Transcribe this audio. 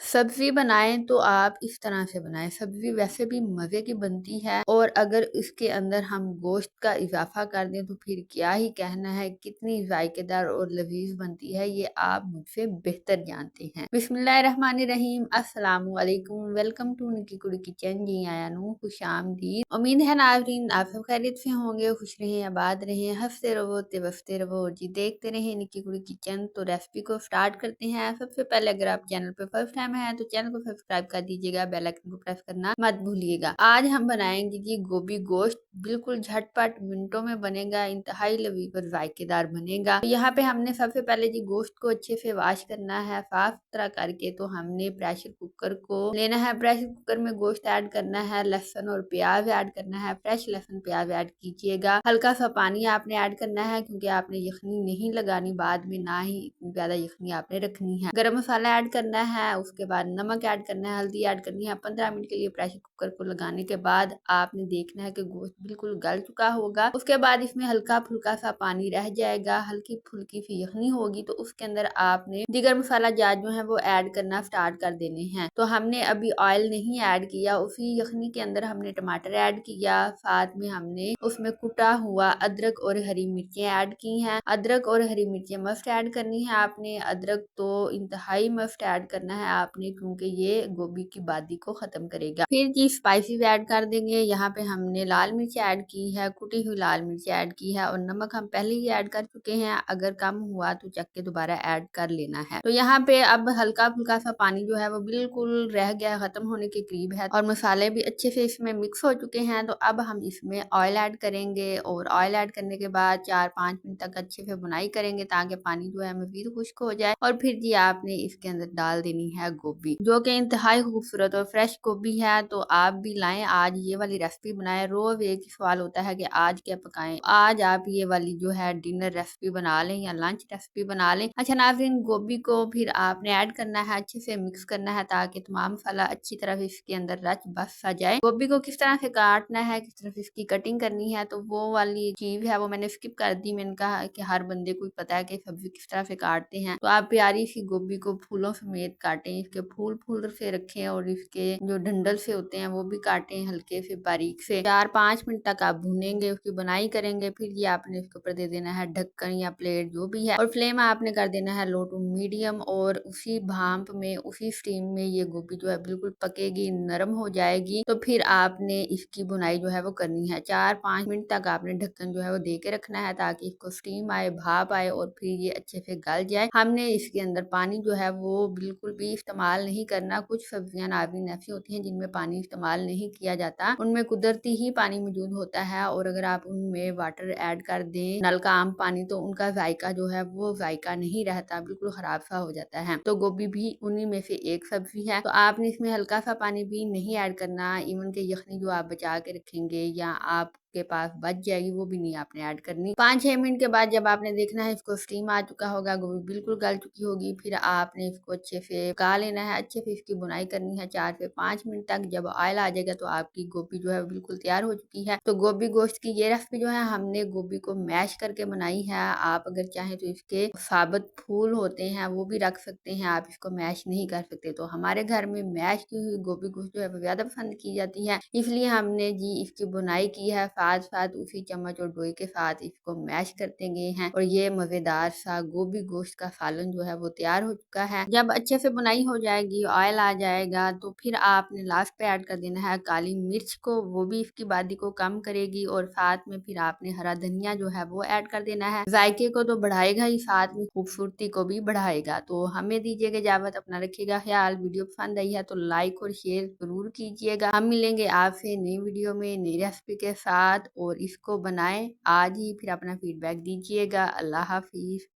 सब्ज़ी बनाएँ तो आप इस तरह से बनाएँ, सब्ज़ी वैसे भी मज़े की बनती है और अगर इसके अंदर हम गोश्त का इज़ाफ़ा कर दें तो फिर क्या ही कहना है, कितनी ज़ायकेदार और लज़ीज़ बनती है, ये आप मुझसे बेहतर जानते हैं। बिस्मिल्लाहिर्रहमानिर्रहीम, अस्सलामु अलैकुम, वेलकम टू निकी कुड़ी किचन। जी आया नू खुशामदीद। उम्मीद है नाज़रीन आप सब खैरियत से होंगे, खुश रहें, आबाद रहें, हँसते रहो, तबसते रहो। जी देखते रहें निकी कुड़ी किचन। तो रेसिपी को स्टार्ट करते हैं। सबसे पहले अगर आप चैनल पे फर्स्ट टाइम है तो चैनल को सब्सक्राइब कर दीजिएगा, बेल आइकन को प्रेस करना मत भूलिएगा। आज हम बनाएंगे जी गोभी गोश्त, बिल्कुल झटपट मिनटों में बनेगा, इंतहाई लजीज और जायकेदार बनेगा। तो यहाँ पे हमने सबसे पहले जी गोश्त को अच्छे से वॉश करना है साफ सुथरा करके। तो हमने प्रेशर कुकर को लेना है, प्रेशर कुकर में गोश्त ऐड करना है, लहसुन और प्याज ऐड करना है, फ्रेश लहसुन प्याज ऐड कीजिएगा। हल्का सा पानी आपने ऐड करना है क्योंकि आपने यखनी नहीं लगानी बाद में, ना ही इतनी ज्यादा यखनी आपने रखनी है। गरम मसाला ऐड करना है, उसके बाद नमक ऐड करना है, हल्दी ऐड करनी है। 15 मिनट के लिए प्रेशर कुकर को लगाने के बाद आपने देखना है कि गोश्त बिल्कुल गल चुका होगा। उसके बाद इसमें हल्का फुल्का सा पानी रह जाएगा, हल्की फुल्की सी यखनी होगी तो उसके अंदर आपने दीगर मसाला जात जो है वो ऐड करना स्टार्ट कर देने हैं। तो हमने अभी ऑयल नहीं ऐड किया, उसी यखनी के अंदर हमने टमाटर ऐड किया, साथ में हमने उसमें कुटा हुआ अदरक और हरी मिर्चें ऐड की हैं। अदरक और हरी मिर्चें मस्ट ऐड करनी है आपने, अदरक तो इंतहाई मस्ट ऐड करना है आपने क्योंकि ये गोभी की बादी को खत्म करेगा। फिर जी स्पाइसेस ऐड कर देंगे। यहाँ पे हमने लाल मिर्च ऐड की है, कुटी हुई लाल मिर्च ऐड की है और नमक हम पहले ही ऐड कर चुके हैं, अगर कम हुआ तो चख के दोबारा ऐड कर लेना है। तो यहाँ पे अब हल्का फुल्का सा पानी जो है वो बिल्कुल रह गया, खत्म होने के करीब है और मसाले भी अच्छे से इसमें मिक्स हो चुके हैं। तो अब हम इसमें ऑयल ऐड करेंगे और ऑयल ऐड करने के बाद 4-5 मिनट तक अच्छे से बुनाई करेंगे ताकि पानी जो है मजीद खुश्क हो जाए। और फिर जी आपने इसके अंदर डाल देनी है गोभी, जो कि इंतहाई खूबसूरत और फ्रेश गोभी है। तो आप भी लाएं, आज ये वाली रेसिपी बनाएं। रोज एक ही सवाल होता है कि आज क्या पकाएं, आज आप ये वाली जो है डिनर रेसिपी बना लें या लंच रेसिपी बना लें। अच्छा नाज़रीन, गोभी को फिर आपने ऐड करना है, अच्छे से मिक्स करना है ताकि तमाम मसाला अच्छी तरह से इसके अंदर रच बस सा जाए। गोभी को किस तरह से काटना है, किस तरह से इसकी कटिंग करनी है, तो वो वाली चीज है वो मैंने स्किप कर दी। मैंने कहा कि हर बंदे को पता है कि सब्जी किस तरह से काटते हैं। तो आप प्यारी सी गोभी को फूलों समेत काटें, इसके फूल फूल से रखें और इसके जो डंडल से होते हैं वो भी काटें हल्के से बारीक से। 4-5 मिनट तक आप भूनेंगे, उसकी बनाई करेंगे। फिर ये आपने इसके ऊपर दे देना है ढक्कन या प्लेट जो भी है और फ्लेम आपने कर देना है लो टू मीडियम और उसी भांप में, उसी स्टीम में ये गोभी जो है बिल्कुल पकेगी, नरम हो जाएगी। तो फिर आपने इसकी बुनाई जो है वो करनी है। 4-5 मिनट तक आपने ढक्कन जो है वो दे के रखना है ताकि इसको स्टीम आए, भाप आए और फिर ये अच्छे से गल जाए। हमने इसके अंदर पानी जो है वो बिल्कुल भी इस्तेमाल नहीं करना। कुछ सब्जियां नाज़रीन ऐसी होती हैं जिनमें पानी इस्तेमाल नहीं किया जाता, उनमें कुदरती ही पानी मौजूद होता है और अगर आप उनमें वाटर ऐड कर दें, नल का आम पानी, तो उनका जायका जो है वो जायका नहीं रहता, बिल्कुल खराब सा हो जाता है। तो गोभी भी उन्हीं में से एक सब्जी है। तो आपने इसमें हल्का सा पानी भी नहीं ऐड करना। इवन के यखनी जो आप बचा के रखेंगे या आप के पास बच जाएगी वो भी नहीं आपने ऐड करनी। 5-6 मिनट के बाद जब आपने देखना है इसको स्टीम आ चुका होगा, गोभी बिल्कुल गल चुकी होगी, फिर आपने इसको अच्छे से पका लेना है, अच्छे से इसकी बुनाई करनी है 4 से 5 मिनट तक। जब ऑयल आ जाएगा तो आपकी गोभी जो है बिल्कुल तैयार हो चुकी है। तो गोभी गोश्त की ये रेसिपी जो है हमने गोभी को मैश करके बनाई है। आप अगर चाहें तो इसके साबुत फूल होते हैं वो भी रख सकते हैं, आप इसको मैश नहीं कर सकते। तो हमारे घर में मैश की हुई गोभी गोश्त जो है ज्यादा पसंद की जाती है, इसलिए हमने जी इसकी बुनाई की है, साथ साथ उसी चम्मच और डोई के साथ इसको मैश करते गए हैं और ये मजेदार सा गोभी गोश्त का सालन जो है वो तैयार हो चुका है। जब अच्छे से बुनाई हो जाएगी, ऑयल आ जाएगा, तो फिर आपने लास्ट पे ऐड कर देना है काली मिर्च को, वो भी इसकी बादी को कम करेगी और साथ में फिर आपने हरा धनिया जो है वो ऐड कर देना है। जायके को तो बढ़ाएगा ही, साथ में खूबसूरती को भी बढ़ाएगा। तो हमें दीजिएगा इजाजत, अपना रखिएगा ख्याल। वीडियो पसंद आई है तो लाइक और शेयर जरूर कीजिएगा। हम मिलेंगे आपसे नई वीडियो में नई रेसिपी के साथ और इसको बनाएं आज ही, फिर अपना फीडबैक दीजिएगा। अल्लाह हाफिज।